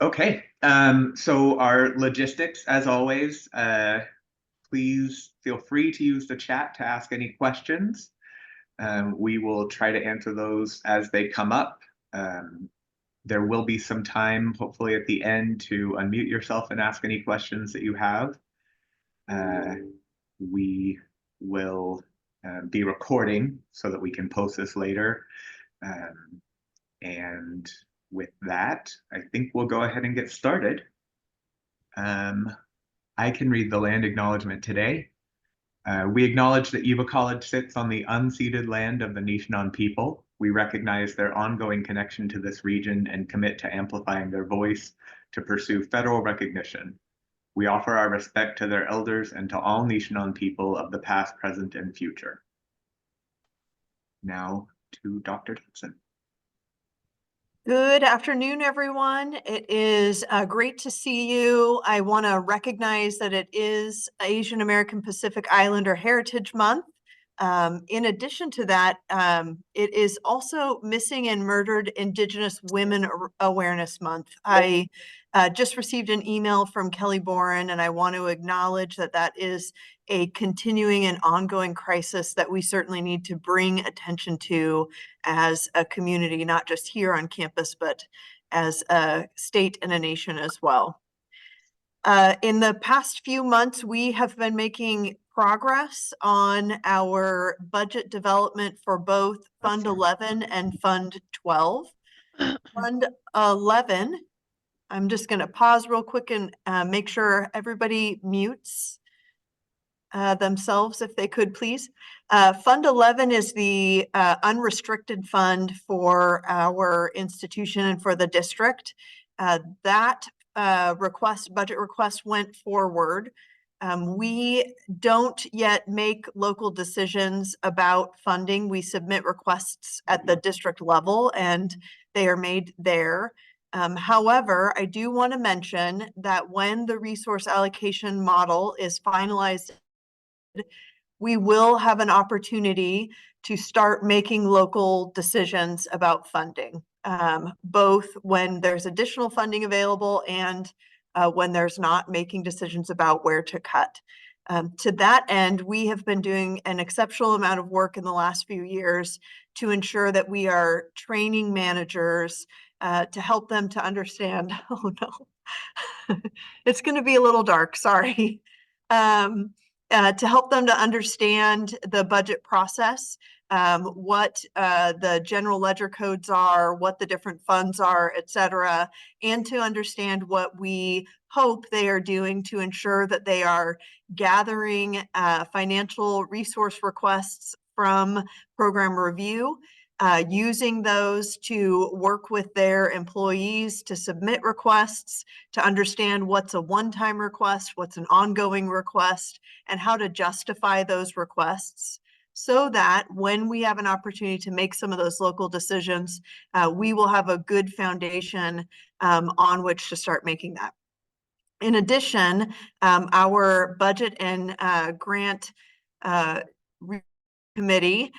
Okay, so our logistics, as always, please feel free to use the chat to ask any questions. We will try to answer those as they come up. There will be some time, hopefully at the end, to unmute yourself and ask any questions that you have. We will be recording so that we can post this later. And with that, I think we'll go ahead and get started. I can read the land acknowledgement today. We acknowledge that Yuba College sits on the unceded land of the Nishnawbe people. We recognize their ongoing connection to this region and commit to amplifying their voice to pursue federal recognition. We offer our respect to their elders and to all Nishnawbe people of the past, present, and future. Now to Dr. Thompson. Good afternoon, everyone. It is great to see you. I want to recognize that it is Asian American Pacific Islander Heritage Month. In addition to that, it is also Missing and Murdered Indigenous Women Awareness Month. I just received an email from Kelly Boren, and I want to acknowledge that that is a continuing and ongoing crisis that we certainly need to bring attention to as a community, not just here on campus, but as a state and a nation as well. In the past few months, we have been making progress on our budget development for both Fund 11 and Fund 12. Fund 11, I'm just going to pause real quick and make sure everybody mutes themselves, if they could, please. Fund 11 is the unrestricted fund for our institution and for the district. That budget request went forward. We don't yet make local decisions about funding. We submit requests at the district level and they are made there. However, I do want to mention that when the resource allocation model is finalized, we will have an opportunity to start making local decisions about funding, both when there's additional funding available and when there's not, making decisions about where to cut. To that end, we have been doing an exceptional amount of work in the last few years to ensure that we are training managers to help them to understand. Oh no, it's going to be a little dark, sorry. To help them to understand the budget process, what the general ledger codes are, what the different funds are, et cetera, and to understand what we hope they are doing to ensure that they are gathering financial resource requests from program review, using those to work with their employees to submit requests, to understand what's a one-time request, what's an ongoing request, and how to justify those requests, so that when we have an opportunity to make some of those local decisions, we will have a good foundation on which to start making that. In addition, our budget and grant committee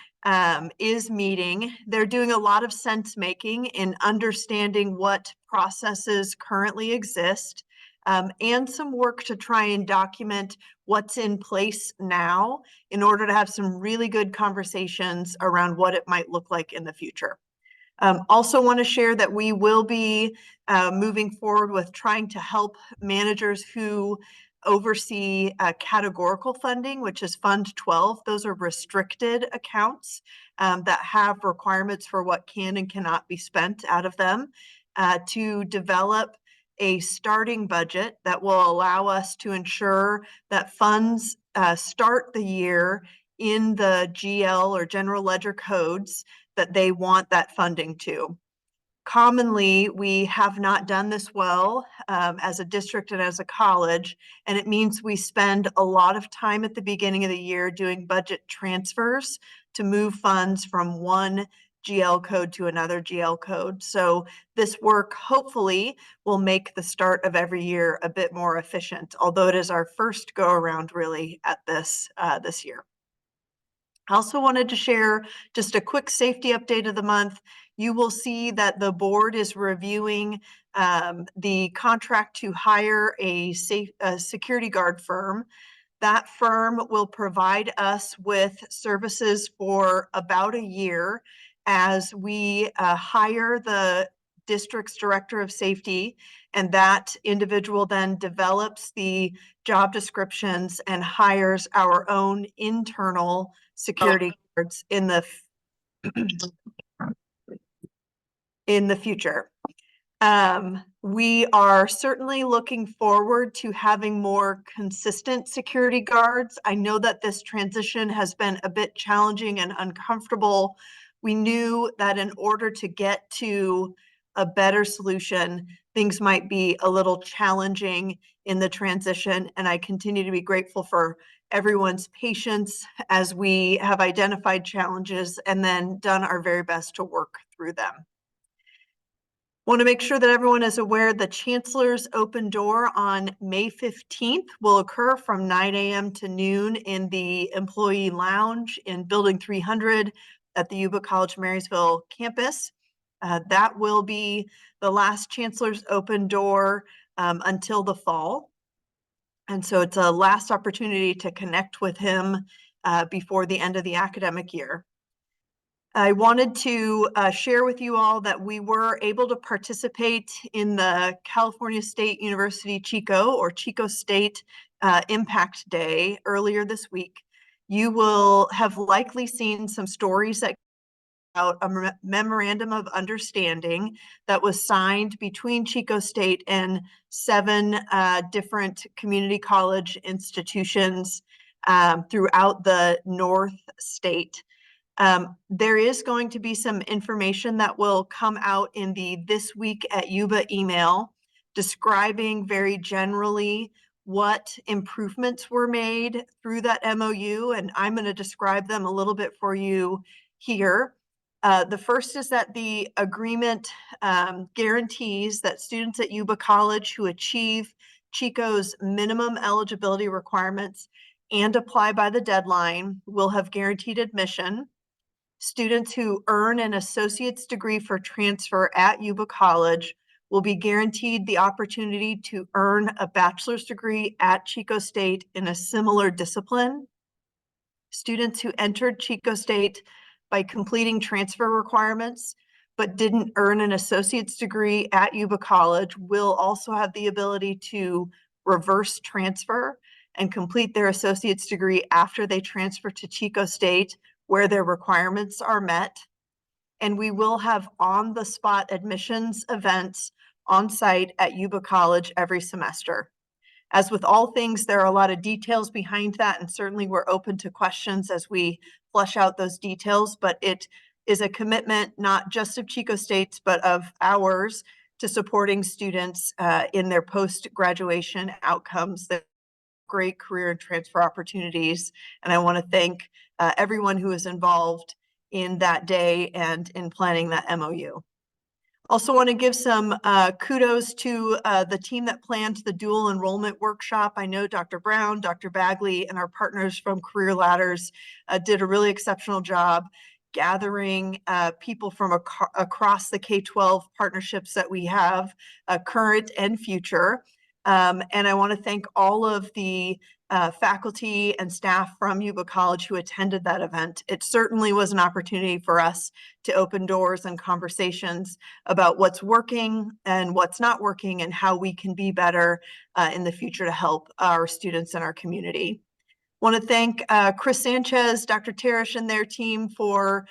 is meeting. They're doing a lot of sense making in understanding what processes currently exist, and some work to try and document what's in place now in order to have some really good conversations around what it might look like in the future. Also want to share that we will be moving forward with trying to help managers who oversee categorical funding, which is Fund 12. Those are restricted accounts that have requirements for what can and cannot be spent out of them, to develop a starting budget that will allow us to ensure that funds start the year in the GL or general ledger codes that they want that funding to. Commonly, we have not done this well as a district and as a college, and it means we spend a lot of time at the beginning of the year doing budget transfers to move funds from one GL code to another GL code. So this work hopefully will make the start of every year a bit more efficient, although it is our first go around really at this this year. I also wanted to share just a quick safety update of the month. You will see that the board is reviewing the contract to hire a security guard firm. That firm will provide us with services for about a year as we hire the district's director of safety, and that individual then develops the job descriptions and hires our own internal security guards in the future. We are certainly looking forward to having more consistent security guards. I know that this transition has been a bit challenging and uncomfortable. We knew that in order to get to a better solution, things might be a little challenging in the transition, and I continue to be grateful for everyone's patience as we have identified challenges and then done our very best to work through them. Want to make sure that everyone is aware the Chancellor's Open Door on May 15th will occur from 9 a.m. to noon in the Employee Lounge in Building 300 at the Yuba College Marysville campus. That will be the last Chancellor's Open Door until the fall. And so it's a last opportunity to connect with him before the end of the academic year. I wanted to share with you all that we were able to participate in the California State University Chico or Chico State Impact Day earlier this week. You will have likely seen some stories that out a memorandum of understanding that was signed between Chico State and 7 different community college institutions throughout the North State. There is going to be some information that will come out in the This Week at Yuba email describing very generally what improvements were made through that MOU, and I'm going to describe them a little bit for you here. The first is that the agreement guarantees that students at Yuba College who achieve Chico's minimum eligibility requirements and apply by the deadline will have guaranteed admission. Students who earn an associate's degree for transfer at Yuba College will be guaranteed the opportunity to earn a bachelor's degree at Chico State in a similar discipline. Students who entered Chico State by completing transfer requirements but didn't earn an associate's degree at Yuba College will also have the ability to reverse transfer and complete their associate's degree after they transfer to Chico State, where their requirements are met. And we will have on-the-spot admissions events on site at Yuba College every semester. As with all things, there are a lot of details behind that, and certainly we're open to questions as we flesh out those details, but it is a commitment not just of Chico State's, but of ours to supporting students in their post-graduation outcomes, that great career and transfer opportunities. And I want to thank everyone who is involved in that day and in planning that MOU. Also want to give some kudos to the team that planned the dual enrollment workshop. I know Dr. Brown, Dr. Bagley, and our partners from Career Ladders did a really exceptional job gathering people from across the K-12 partnerships that we have, current and future. And I want to thank all of the faculty and staff from Yuba College who attended that event. It certainly was an opportunity for us to open doors and conversations about what's working and what's not working and how we can be better in the future to help our students and our community. Want to thank Chris Sanchez, Dr. Teresh, and their team for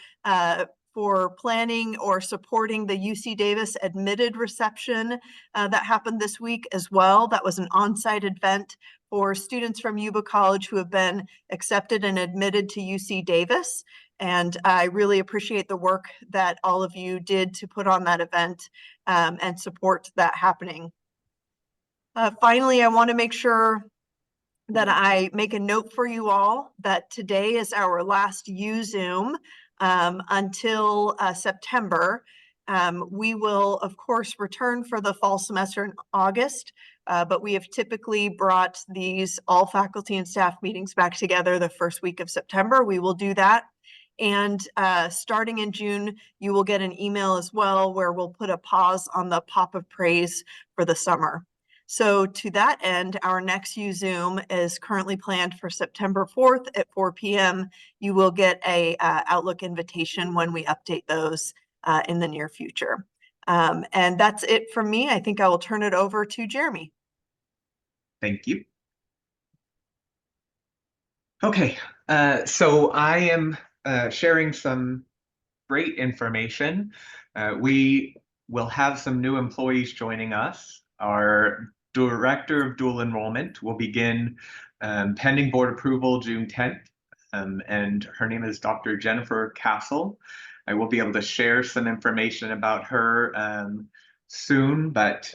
planning or supporting the UC Davis admitted reception that happened this week as well. That was an on-site event for students from Yuba College who have been accepted and admitted to UC Davis. And I really appreciate the work that all of you did to put on that event and support that happening. Finally, I want to make sure that I make a note for you all that today is our last YuZoom until September. We will, of course, return for the fall semester in August, but we have typically brought these all faculty and staff meetings back together the first week of September. We will do that. And starting in June, you will get an email as well where we'll put a pause on the Pop of Praise for the summer. So to that end, our next YuZoom is currently planned for September 4th at 4 p.m. You will get a Outlook invitation when we update those in the near future. And that's it from me. I think I will turn it over to Jeremy. Thank you. Okay, so I am sharing some great information. We will have some new employees joining us. Our Director of Dual Enrollment will begin pending board approval June 10th, and her name is Dr. Jennifer Castle. I will be able to share some information about her soon, but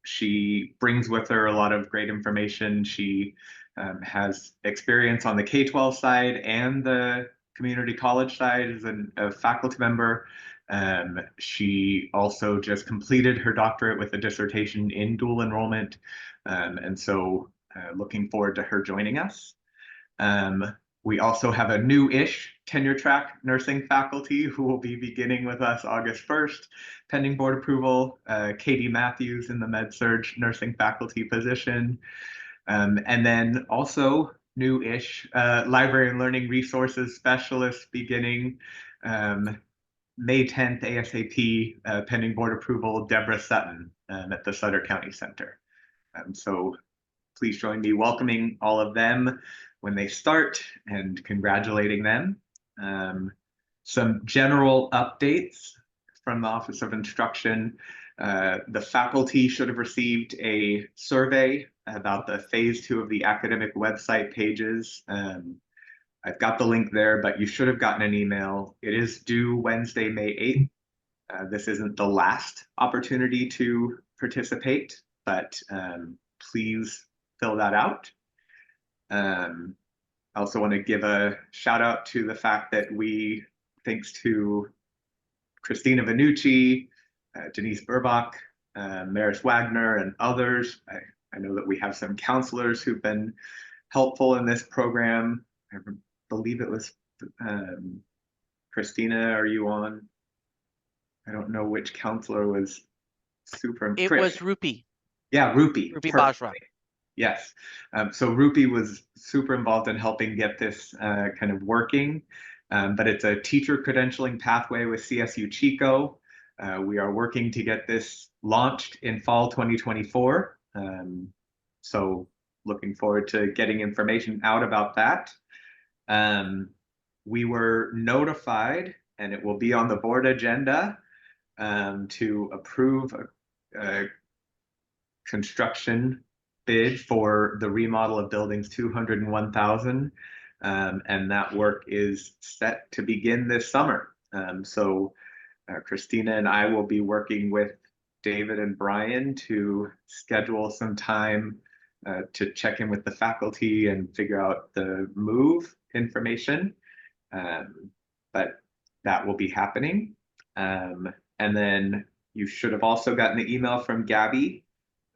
she brings with her a lot of great information. She has experience on the K-12 side and the community college side as a faculty member. She also just completed her doctorate with a dissertation in dual enrollment. And so looking forward to her joining us. We also have a new-ish tenure track nursing faculty who will be beginning with us August 1st, pending board approval. Katie Matthews in the Med-Surg nursing faculty position. And then also new-ish library and learning resources specialist beginning May 10th ASAP, pending board approval, Deborah Sutton at the Sutter County Center. So please join me welcoming all of them when they start and congratulating them. Some general updates from the Office of Instruction. The faculty should have received a survey about the phase 2 of the academic website pages. I've got the link there, but you should have gotten an email. It is due Wednesday, May 8th. This isn't the last opportunity to participate, but please fill that out. I also want to give a shout out to the fact that we, thanks to Christina Vanucci, Denise Burbach, Maris Wagner, and others, I know that we have some counselors who've been helpful in this program. I believe it was Christina, are you on? I don't know which counselor was super impressed. It was Rupi. Yeah, Rupi. Rupi Bajra. Yes. So Rupi was super involved in helping get this kind of working. But it's a teacher credentialing pathway with CSU Chico. We are working to get this launched in fall 2024. So looking forward to getting information out about that. We were notified, and it will be on the board agenda, to approve a construction bid for the remodel of buildings 200 and 1000. And that work is set to begin this summer. So Christina and I will be working with David and Brian to schedule some time to check in with the faculty and figure out the move information. But that will be happening. And then you should have also gotten the email from Gabby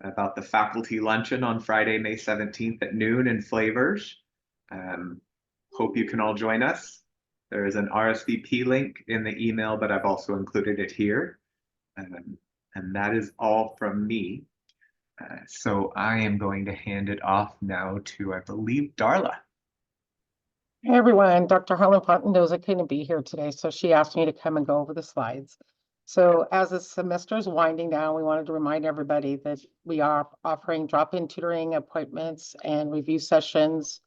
about the faculty luncheon on Friday, May 17th at noon in Flavors. Hope you can all join us. There is an RSVP link in the email, but I've also included it here. And that is all from me. So I am going to hand it off now to, I believe, Darla. Hey everyone, Dr. Harlan Fontendoza couldn't be here today, so she asked me to come and go over the slides. So as the semester is winding down, we wanted to remind everybody that we are offering drop-in tutoring appointments and review sessions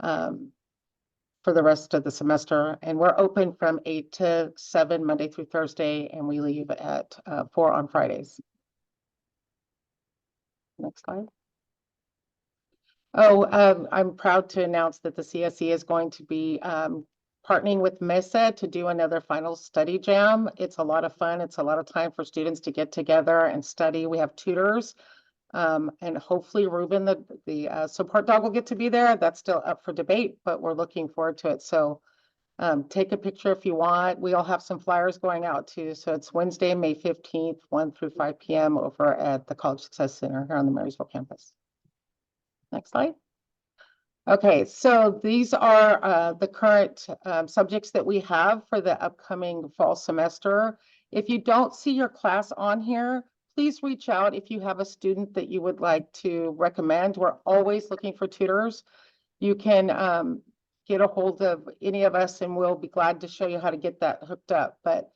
for the rest of the semester. And we're open from 8 to 7, Monday through Thursday, and we leave at 4 on Fridays. Next slide. Oh, I'm proud to announce that the CSE is going to be partnering with MESA to do another final study jam. It's a lot of fun. It's a lot of time for students to get together and study. We have tutors, and hopefully Ruben, the support dog, will get to be there. That's still up for debate, but we're looking forward to it. So take a picture if you want. We all have some flyers going out too. So it's Wednesday, May 15th, 1 through 5 p.m. over at the College Success Center here on the Marysville campus. Next slide. Okay, so these are the current subjects that we have for the upcoming fall semester. If you don't see your class on here, please reach out if you have a student that you would like to recommend. We're always looking for tutors. You can get a hold of any of us and we'll be glad to show you how to get that hooked up. But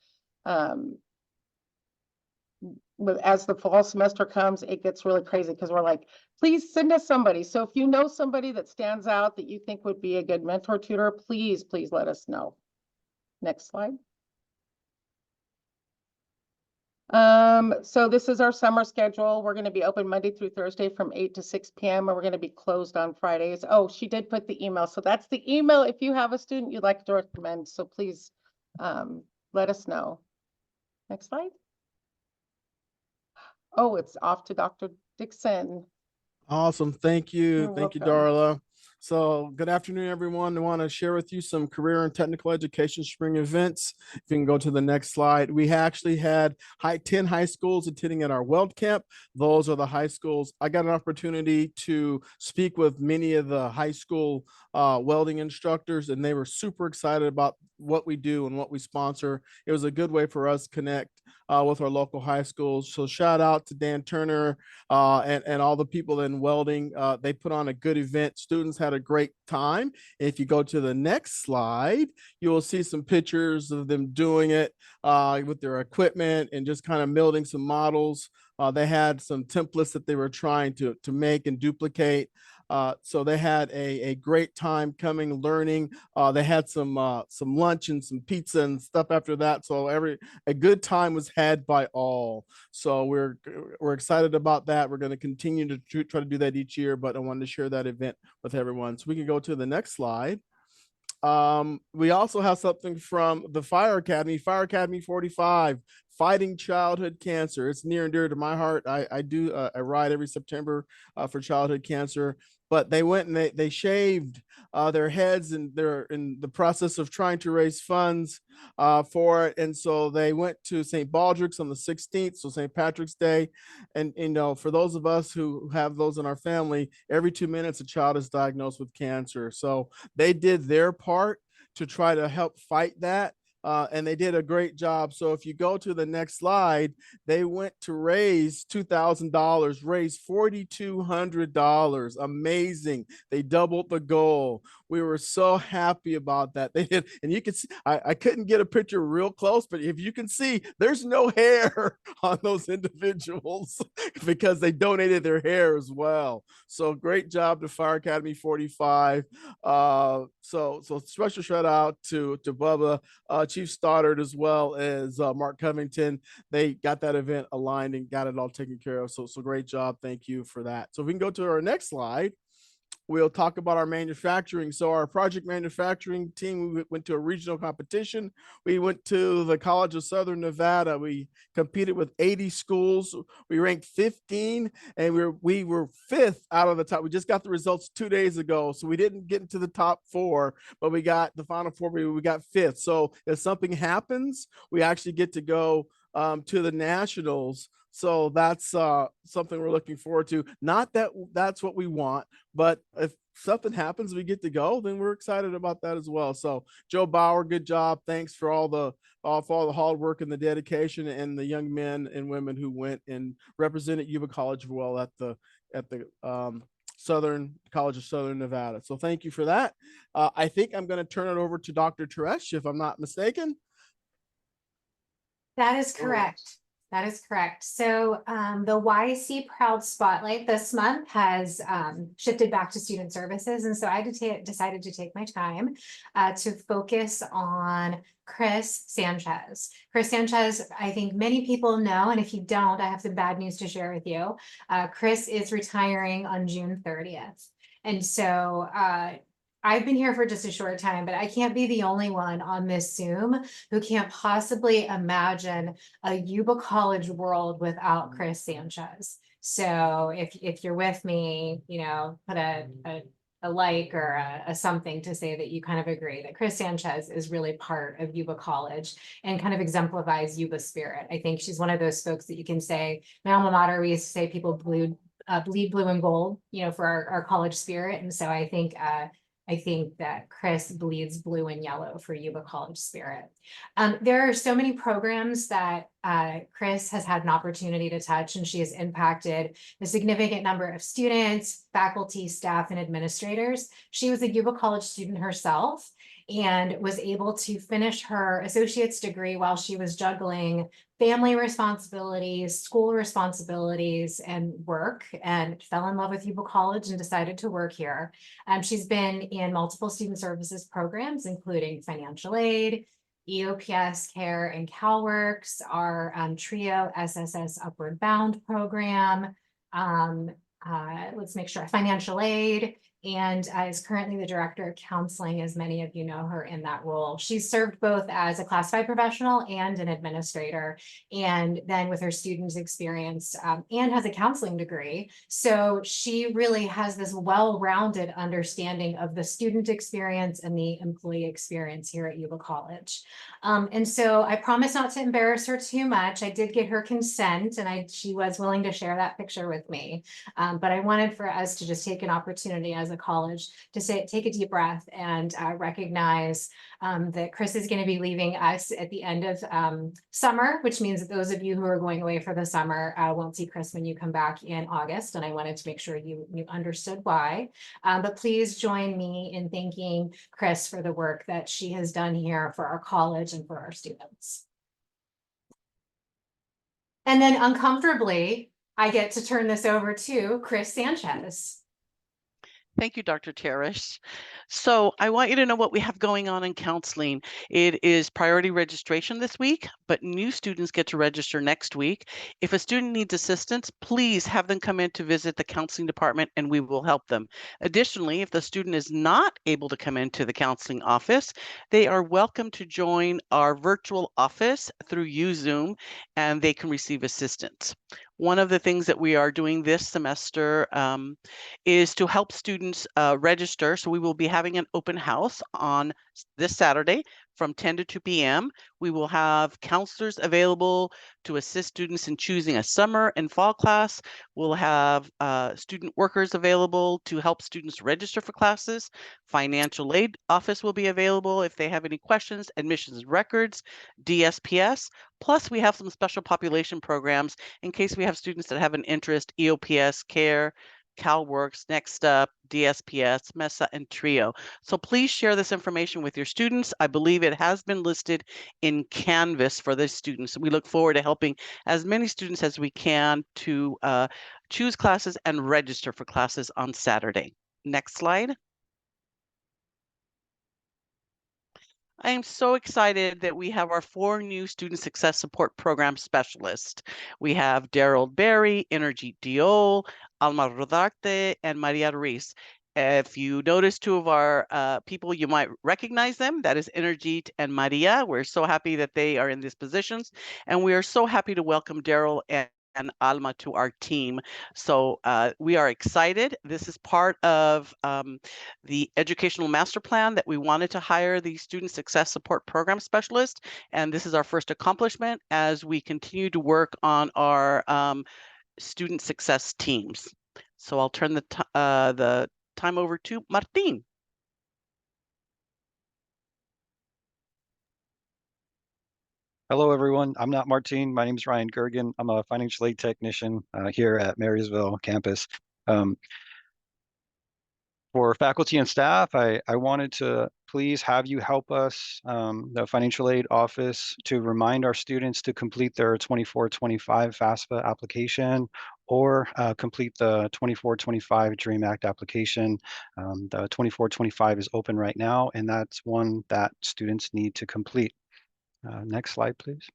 as the fall semester comes, it gets really crazy because we're like, please send us somebody. So if you know somebody that stands out that you think would be a good mentor tutor, please let us know. Next slide. So this is our summer schedule. We're going to be open Monday through Thursday from 8 to 6 p.m. and we're going to be closed on Fridays. Oh, she did put the email. So that's the email if you have a student you'd like to recommend. So please let us know. Next slide. Oh, it's off to Dr. Dixon. Awesome. Thank you. You're Thank you, welcome. Darla. So good afternoon, everyone. I want to share with you some career and technical education spring events. If you can go to the next slide. We actually had 10 high schools attending at our Weld Camp. Those are the high schools. I got an opportunity to speak with many of the high school welding instructors, and they were super excited about what we do and what we sponsor. It was a good way for us to connect with our local high schools. So shout out to Dan Turner and all the people in welding. They put on a good event. Students had a great time. If you go to the next slide, you will see some pictures of them doing it with their equipment and just kind of building some models. They had some templates that they were trying to make and duplicate. So they had a great time coming, learning. They had some lunch and some pizza and stuff after that. So a good time was had by all. So we're excited about that. We're going to continue to try to do that each year, but I wanted to share that event with everyone. So we can go to the next slide. We also have something from the Fire Academy 45, fighting childhood cancer. It's near and dear to my heart. I do a ride every September for childhood cancer, but they went and they shaved their heads, and they're in the process of trying to raise funds for it. And so they went to St. Baldrick's on the 16th, so St. Patrick's Day. And for those of us who have those in our family, every 2 minutes a child is diagnosed with cancer. So they did their part to try to help fight that. And they did a great job. So if you go to the next slide, they went to raise $2,000, raised $4,200. Amazing. They doubled the goal. We were so happy about that. They did, and you can see, I couldn't get a picture real close, but if you can see, there's no hair on those individuals because they donated their hair as well. So great job to Fire Academy 45. So special shout out to Bubba, Chief Stoddard, as well as Mark Covington. They got that event aligned and got it all taken care of. So great job. Thank you for that. So if we can go to our next slide, we'll talk about our manufacturing. So our project manufacturing team, we went to a regional competition. We went to the College of Southern Nevada. We competed with 80 schools. We ranked 15, and we were 5th out of the top. We just got the results 2 days ago, so we didn't get into the top 4, but we got the final 4. We got 5th. So if something happens, we actually get to go to the nationals. So that's something we're looking forward to. Not that that's what we want, but if something happens, we get to go, then we're excited about that as well. So Joe Bauer, good job. Thanks for all the hard work and the dedication, and the young men and women who went and represented Yuba College well at the Southern College of Southern Nevada. So thank you for that. I think I'm going to turn it over to Dr. Teresh, if I'm not mistaken. That is correct. That is correct. So the YC Proud Spotlight this month has shifted back to student services. And so I decided to take my time to focus on Chris Sanchez. Chris Sanchez, I think many people know, and if you don't, I have some bad news to share with you. Chris is retiring on June 30th. And so I've been here for just a short time, but I can't be the only one on this Zoom who can't possibly imagine a Yuba College world without Chris Sanchez. So if you're with me, put a like or a something to say that you kind of agree that Chris Sanchez is really part of Yuba College and kind of exemplifies Yuba spirit. I think she's one of those folks that you can say, my alma mater, we used to say people bleed blue and gold, for our college spirit. And so I think that Chris bleeds blue and yellow for Yuba College spirit. There are so many programs that Chris has had an opportunity to touch, and she has impacted a significant number of students, faculty, staff, and administrators. She was a Yuba College student herself and was able to finish her associate's degree while she was juggling family responsibilities, school responsibilities, and work, and fell in love with Yuba College and decided to work here. She's been in multiple student services programs, including financial aid, EOPS Care, and CalWorks, our TRIO SSS Upward Bound program. Let's make sure, financial aid, and is currently the director of counseling, as many of you know her in that role. She's served both as a classified professional and an administrator, and then with her students experience, and has a counseling degree. So she really has this well-rounded understanding of the student experience and the employee experience here at Yuba College. And so I promise not to embarrass her too much. I did get her consent, and she was willing to share that picture with me. But I wanted for us to just take an opportunity as a college to take a deep breath and recognize that Chris is going to be leaving us at the end of summer, which means that those of you who are going away for the summer won't see Chris when you come back in August. And I wanted to make sure you understood why. But please join me in thanking Chris for the work that she has done here for our college and for our students. And then uncomfortably, I get to turn this over to Chris Sanchez. Thank you, Dr. Teresh. So I want you to know what we have going on in counseling. It is priority registration this week, but new students get to register next week. If a student needs assistance, please have them come in to visit the counseling department and we will help them. Additionally, if the student is not able to come into the counseling office, they are welcome to join our virtual office through YuZoom and they can receive assistance. One of the things that we are doing this semester is to help students register. So we will be having an open house on this Saturday from 10 to 2 p.m. We will have counselors available to assist students in choosing a summer and fall class. We'll have student workers available to help students register for classes. Financial aid office will be available if they have any questions, admissions records, DSPS. Plus, we have some special population programs in case we have students that have an interest, EOPS, CARE, CalWorks, Next Up, DSPS, MESA, and TRIO. So please share this information with your students. I believe it has been listed in Canvas for the students. We look forward to helping as many students as we can to choose classes and register for classes on Saturday. Next slide. I am so excited that we have our 4 new student success support program specialists. We have Daryl Berry, Energy Diol, Alma Rodarte, and Maria Ruiz. If you notice 2 of our people, you might recognize them. That is Energy and Maria. We're so happy that they are in these positions. And we are so happy to welcome Daryl and Alma to our team. So we are excited. This is part of the educational master plan that we wanted to hire the student success support program specialist. And this is our first accomplishment as we continue to work on our student success teams. So I'll turn the time over to Martin. Hello, everyone. I'm not Martin. My name is Ryan Gergen. I'm a financial aid technician here at Marysville campus. For faculty and staff, I wanted to please have you help us, the financial aid office, to remind our students to complete their 24-25 FAFSA application or complete the 24-25 DREAM Act application. The 24-25 is open right now, and that's one that students need to complete. Next slide, please.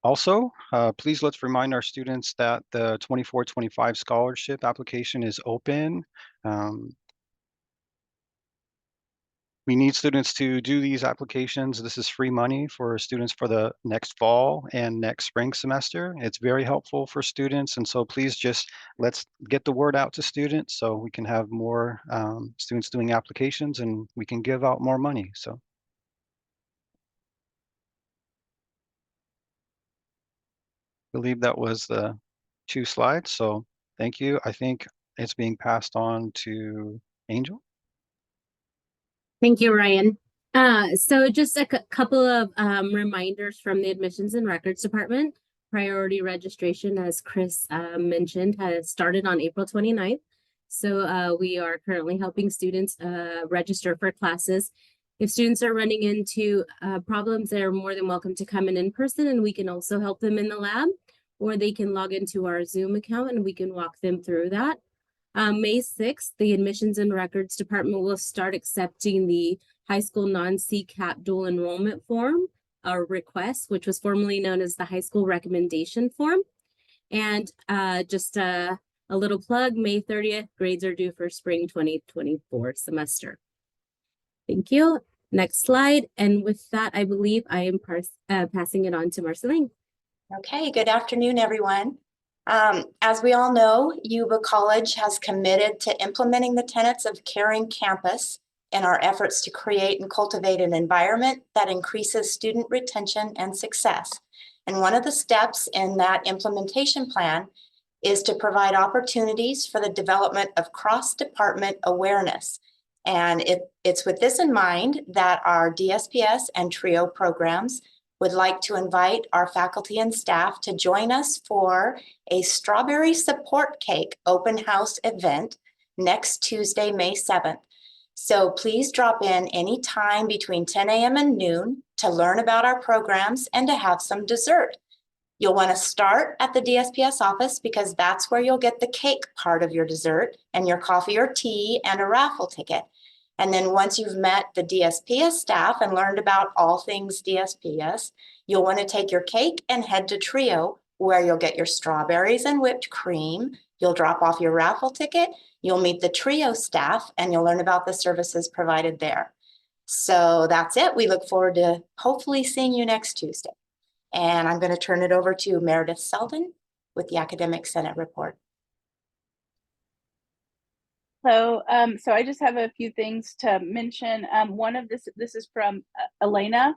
Also, please let's remind our students that the 24-25 scholarship application is open. We need students to do these applications. This is free money for students for the next fall and next spring semester. It's very helpful for students. And so please just let's get the word out to students so we can have more students doing applications and we can give out more money. So. believe that was the 2 slides. So thank you. I think it's being passed on to Angel. Thank you, Ryan. So just a couple of reminders from the Admissions and Records Department. Priority registration, as Chris mentioned, has started on April 29th. So we are currently helping students register for classes. If students are running into problems, they're more than welcome to come in person, and we can also help them in the lab, or they can log into our Zoom account and we can walk them through that. May 6th, the Admissions and Records Department will start accepting the high school non-CCAP dual enrollment form, or request, which was formerly known as the high school recommendation form. And just a little plug, May 30th, grades are due for spring 2024 semester. Thank you. Next slide. And with that, I believe I am passing it on to Marceline. Okay, good afternoon, everyone. As we all know, Yuba College has committed to implementing the tenets of Caring Campus in our efforts to create and cultivate an environment that increases student retention and success. And one of the steps in that implementation plan is to provide opportunities for the development of cross-department awareness. And it's with this in mind that our DSPS and TRIO programs would like to invite our faculty and staff to join us for a Strawberry Support Cake open house event next Tuesday, May 7th. So please drop in any time between 10 a.m. and noon to learn about our programs and to have some dessert. You'll want to start at the DSPS office because that's where you'll get the cake part of your dessert and your coffee or tea and a raffle ticket. And then once you've met the DSPS staff and learned about all things DSPS, you'll want to take your cake and head to TRIO, where you'll get your strawberries and whipped cream. You'll drop off your raffle ticket, you'll meet the TRIO staff, and you'll learn about the services provided there. So that's it. We look forward to hopefully seeing you next Tuesday. And I'm going to turn it over to Meredith Selden with the Academic Senate report. So I just have a few things to mention. One of this is from Elena.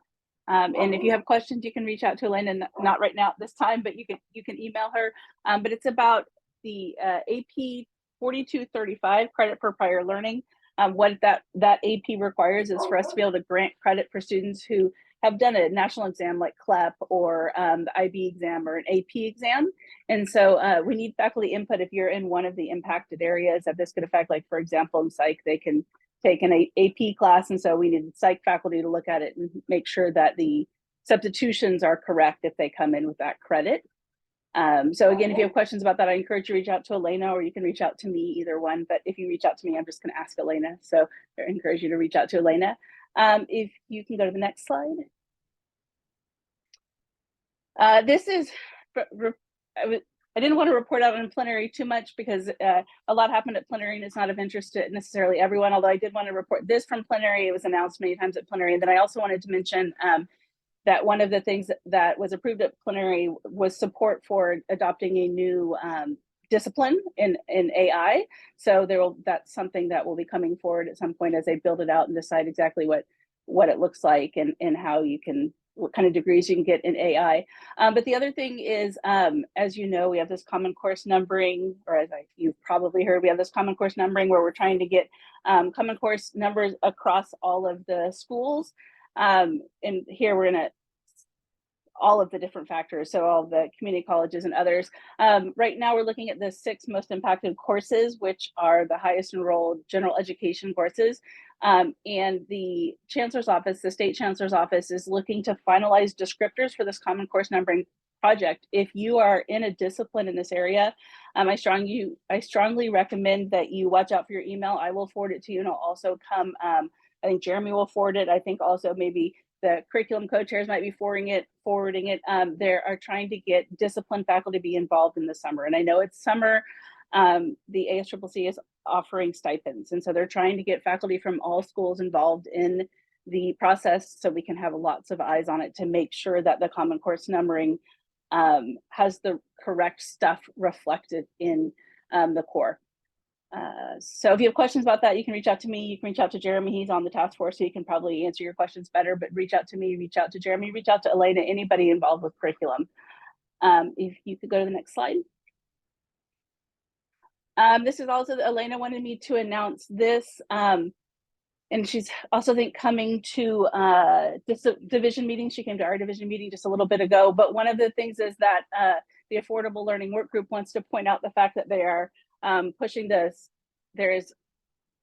And if you have questions, you can reach out to Elena, not right now at this time, but you can email her. But it's about the AP 4235 credit for prior learning. What that AP requires is for us to be able to grant credit for students who have done a national exam like CLEP or the IB exam or an AP exam. And so we need faculty input if you're in one of the impacted areas that this could affect. Like, for example, in psych, they can take an AP class. And so we need psych faculty to look at it and make sure that the substitutions are correct if they come in with that credit. So again, if you have questions about that, I encourage you to reach out to Elena, or you can reach out to me, either one. But if you reach out to me, I'm just going to ask Elena. So I encourage you to reach out to Elena. If you can go to the next slide. This is, I didn't want to report out on plenary too much because a lot happened at plenary and it's not of interest to necessarily everyone, although I did want to report this from plenary. It was announced many times at plenary. And then I also wanted to mention that one of the things that was approved at plenary was support for adopting a new discipline in AI. So that's something that will be coming forward at some point as they build it out and decide exactly what it looks like and how you can, what kind of degrees you can get in AI. But the other thing is, as you know, we have this common course numbering, or as you've probably heard, we have this common course numbering where we're trying to get common course numbers across all of the schools. And here we're in all of the different factors, so all the community colleges and others. Right now we're looking at the 6 most impacted courses, which are the highest enrolled general education courses. And the Chancellor's Office, the State Chancellor's Office, is looking to finalize descriptors for this common course numbering project. If you are in a discipline in this area, I strongly recommend that you watch out for your email. I will forward it to you, and I'll also come, I think Jeremy will forward it. I think also maybe the curriculum co-chairs might be forwarding it. They are trying to get discipline faculty to be involved in the summer. And I know it's summer, the ASCCC is offering stipends. And so they're trying to get faculty from all schools involved in the process so we can have lots of eyes on it to make sure that the common course numbering has the correct stuff reflected in the core. So if you have questions about that, you can reach out to me. You can reach out to Jeremy. He's on the task force, so he can probably answer your questions better, but reach out to me, reach out to Jeremy, reach out to Elena, anybody involved with curriculum. If you could go to the next slide. This is also, Elena wanted me to announce this. And she's also, I think, coming to this division meeting. She came to our division meeting just a little bit ago. But one of the things is that the Affordable Learning Work Group wants to point out the fact that they are pushing this. There is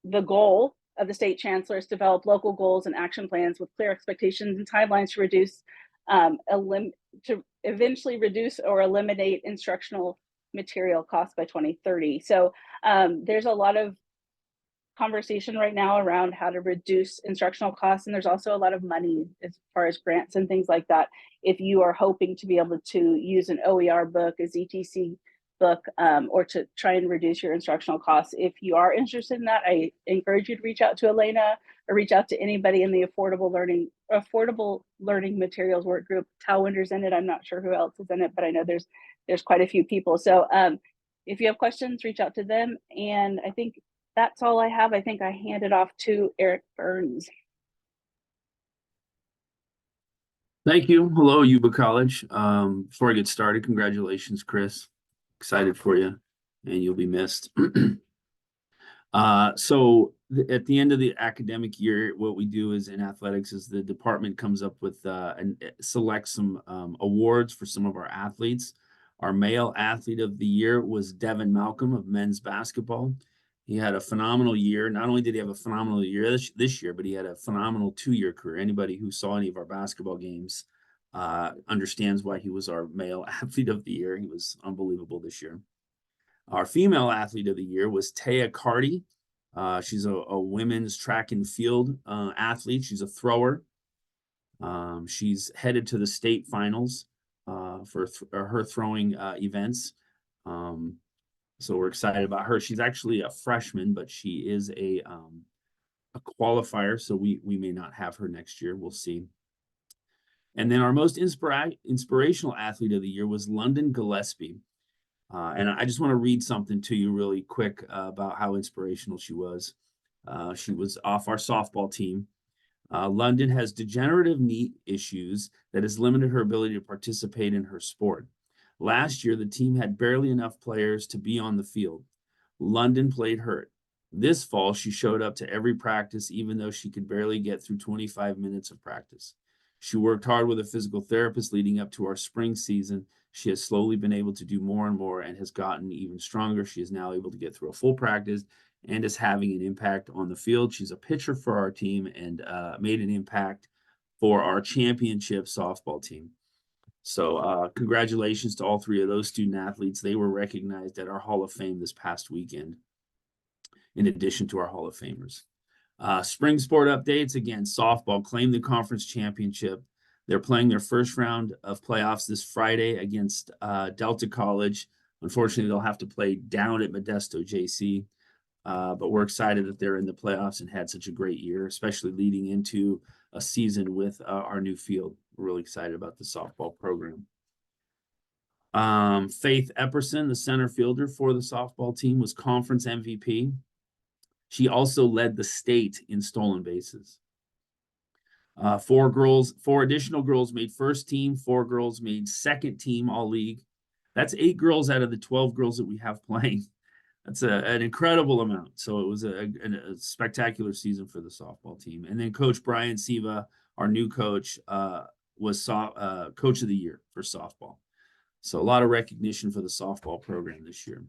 the goal of the state chancellors to develop local goals and action plans with clear expectations and timelines to reduce, to eventually reduce or eliminate instructional material costs by 2030. So there's a lot of conversation right now around how to reduce instructional costs, and there's also a lot of money as far as grants and things like that. If you are hoping to be able to use an OER book, a ZTC book, or to try and reduce your instructional costs, if you are interested in that, I encourage you to reach out to Elena or reach out to anybody in the Affordable Learning Materials Work Group. Talwinder's in it. I'm not sure who else is in it, but I know there's quite a few people. So if you have questions, reach out to them. And I think that's all I have. I think I hand it off to Eric Burns. Thank you. Hello, Yuba College. Before I get started, congratulations, Chris. Excited for you, and you'll be missed. At the end of the academic year, what we do is in athletics is the department comes up with and selects some awards for some of our athletes. Our male athlete of the year was Devin Malcolm of men's basketball. He had a phenomenal year. Not only did he have a phenomenal year this year, but he had a phenomenal 2-year career. Anybody who saw any of our basketball games understands why he was our male athlete of the year. He was unbelievable this year. Our female athlete of the year was Taya Carty. She's a women's track and field athlete. She's a thrower. She's headed to the state finals for her throwing events. So we're excited about her. She's actually a freshman, but she is a qualifier, so we may not have her next year. We'll see. And then our most inspirational athlete of the year was London Gillespie. And I just want to read something to you really quick about how inspirational she was. She was off our softball team. London has degenerative knee issues that has limited her ability to participate in her sport. Last year, the team had barely enough players to be on the field. London played hurt. This fall, she showed up to every practice, even though she could barely get through 25 minutes of practice. She worked hard with a physical therapist leading up to our spring season. She has slowly been able to do more and more and has gotten even stronger. She is now able to get through a full practice and is having an impact on the field. She's a pitcher for our team and made an impact for our championship softball team. So congratulations to all 3 of those student athletes. They were recognized at our Hall of Fame this past weekend, in addition to our Hall of Famers. Spring sport updates. Again, softball claimed the conference championship. They're playing their first round of playoffs this Friday against Delta College. Unfortunately, they'll have to play down at Modesto JC. But we're excited that they're in the playoffs and had such a great year, especially leading into a season with our new field. We're really excited about the softball program. Faith Epperson, the center fielder for the softball team, was conference MVP. She also led the state in stolen bases. 4 additional girls made first team, 4 girls made second team all league. That's 8 girls out of the 12 girls that we have playing. That's an incredible amount. So it was a spectacular season for the softball team. And then Coach Brian Siva, our new coach, was coach of the year for softball. So a lot of recognition for the softball program this year.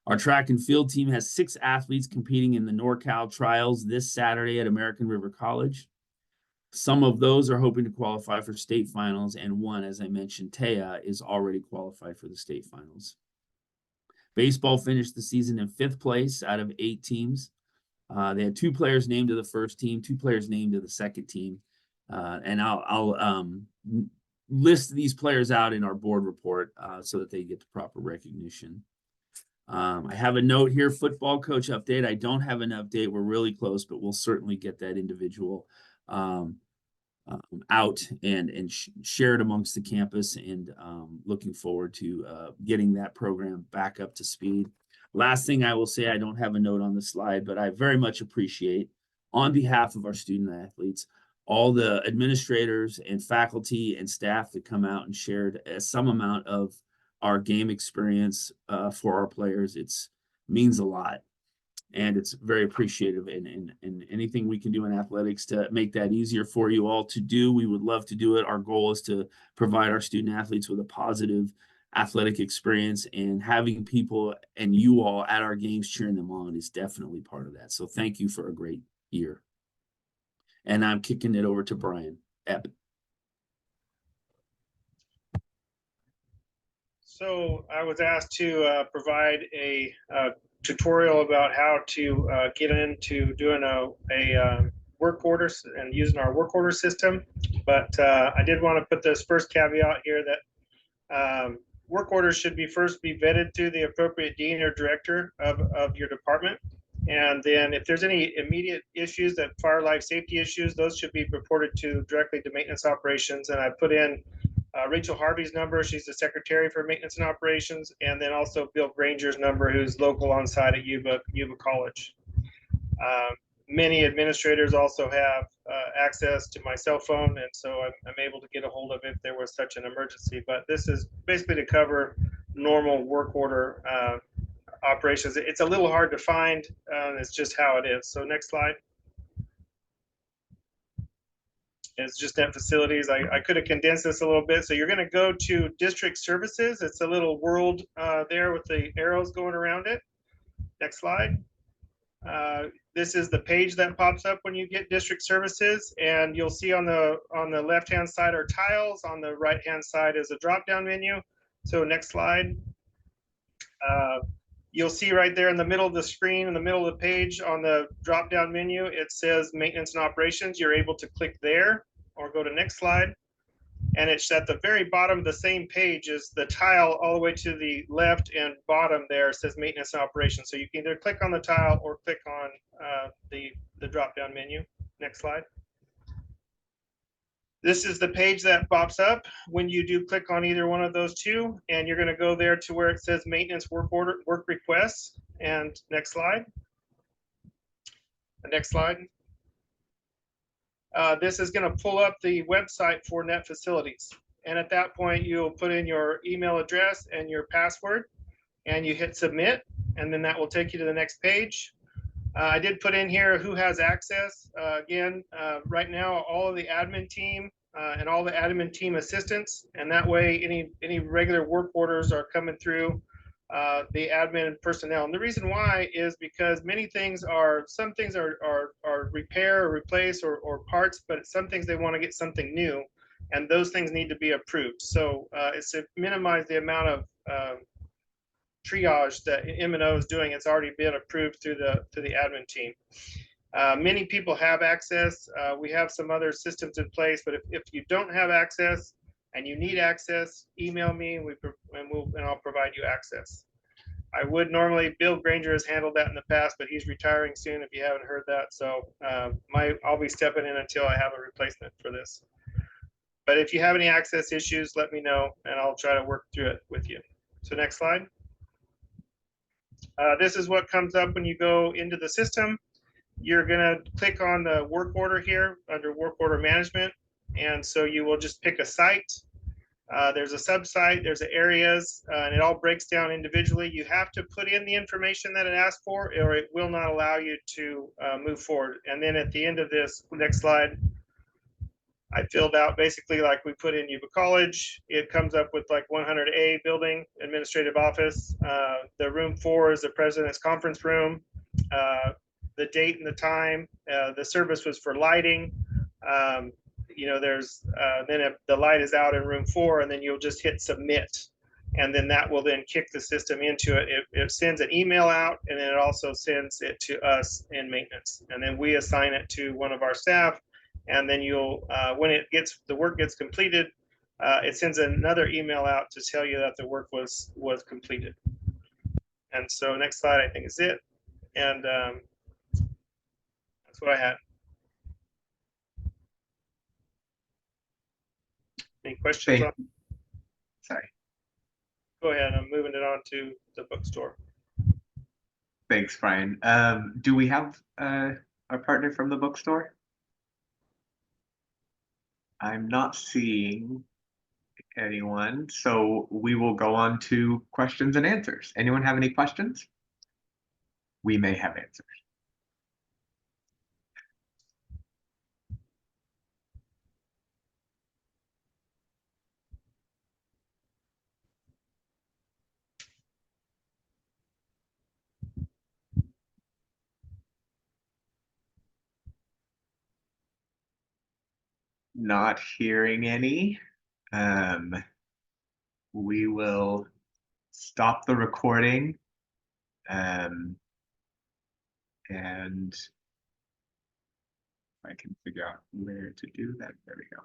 Our track and field team has 6 athletes competing in the NorCal trials this Saturday at American River College. Some of those are hoping to qualify for state finals, and one, as I mentioned, Taya, is already qualified for the state finals. Baseball finished the season in 5th place out of 8 teams. They had 2 players named to the first team, 2 players named to the second team. And I'll list these players out in our board report so that they get the proper recognition. I have a note here, football coach update. I don't have an update. We're really close, but we'll certainly get that individual out and share it amongst the campus, and looking forward to getting that program back up to speed. Last thing I will say, I don't have a note on the slide, but I very much appreciate, on behalf of our student athletes, all the administrators and faculty and staff that come out and shared some amount of our game experience for our players. Means a lot. And it's very appreciative, and anything we can do in athletics to make that easier for you all to do, we would love to do it. Our goal is to provide our student athletes with a positive athletic experience, and having people and you all at our games cheering them on is definitely part of that. So thank you for a great year. And I'm kicking it over to Brian Epp. So I was asked to provide a tutorial about how to get into doing a work order and using our work order system. But I did want to put this first caveat here that work orders should first be vetted through the appropriate dean or director of your department. And then if there's any immediate issues, that fire life safety issues, those should be reported directly to maintenance operations. And I put in Rachel Harvey's number. She's the secretary for maintenance and operations. And then also Bill Granger's number, who's local on site at Yuba College. Many administrators also have access to my cell phone, and so I'm able to get a hold of it if there was such an emergency. But this is basically to cover normal work order operations. It's a little hard to find. It's just how it is. So next slide. It's just net facilities. I could have condensed this a little bit. So you're going to go to district services. It's a little world there with the arrows going around it. Next slide. This is the page that pops up when you get district services, and you'll see on the left hand side are tiles. On the right hand side is a drop down menu. So next slide. You'll see right there in the middle of the screen, in the middle of the page on the drop down menu, it says maintenance and operations. You're able to click there or go to next slide. And it's at the very bottom of the same page is the tile all the way to the left and bottom there says maintenance and operations. So you can either click on the tile or click on the drop down menu. Next slide. This is the page that pops up when you do click on either one of those two, and you're going to go there to where it says maintenance work requests. And next slide. The next slide. This is going to pull up the website for net facilities. And at that point, you'll put in your email address and your password, and you hit submit, and then that will take you to the next page. I did put in here who has access. Again, right now, all of the admin team and all the admin team assistants, and that way any regular work orders are coming through the admin personnel. And the reason why is because some things are repair or replace or parts, but some things they want to get something new, and those things need to be approved. So it's to minimize the amount of triage that M&O is doing. It's already been approved through the admin team. Many people have access. We have some other systems in place, but if you don't have access and you need access, email me and I'll provide you access. I would normally, Bill Granger has handled that in the past, but he's retiring soon if you haven't heard that. So I'll be stepping in until I have a replacement for this. But if you have any access issues, let me know and I'll try to work through it with you. So next slide. This is what comes up when you go into the system. You're going to click on the work order here under work order management. And so you will just pick a site. There's a subsite, there's areas, and it all breaks down individually. You have to put in the information that it asks for, or it will not allow you to move forward. And then at the end of this, next slide, I filled out basically like we put in Yuba College. It comes up with like 100A building, administrative office. The room 4 is the president's conference room. The date and the time. The service was for lighting. There's then if the light is out in room 4, and then you'll just hit submit. And then that will then kick the system into it. It sends an email out, and then it also sends it to us in maintenance. And then we assign it to one of our staff. And then you'll, when the work gets completed, it sends another email out to tell you that the work was completed. And so next slide, I think is it. And that's what I had. Any questions? Sorry. Go ahead. I'm moving it on to the bookstore. Thanks, Brian. Do we have a partner from the bookstore? I'm not seeing anyone, so we will go on to questions and answers. Anyone have any questions? We may have answers. Not hearing any. We will stop the recording. And if I can figure out where to do that, there we go.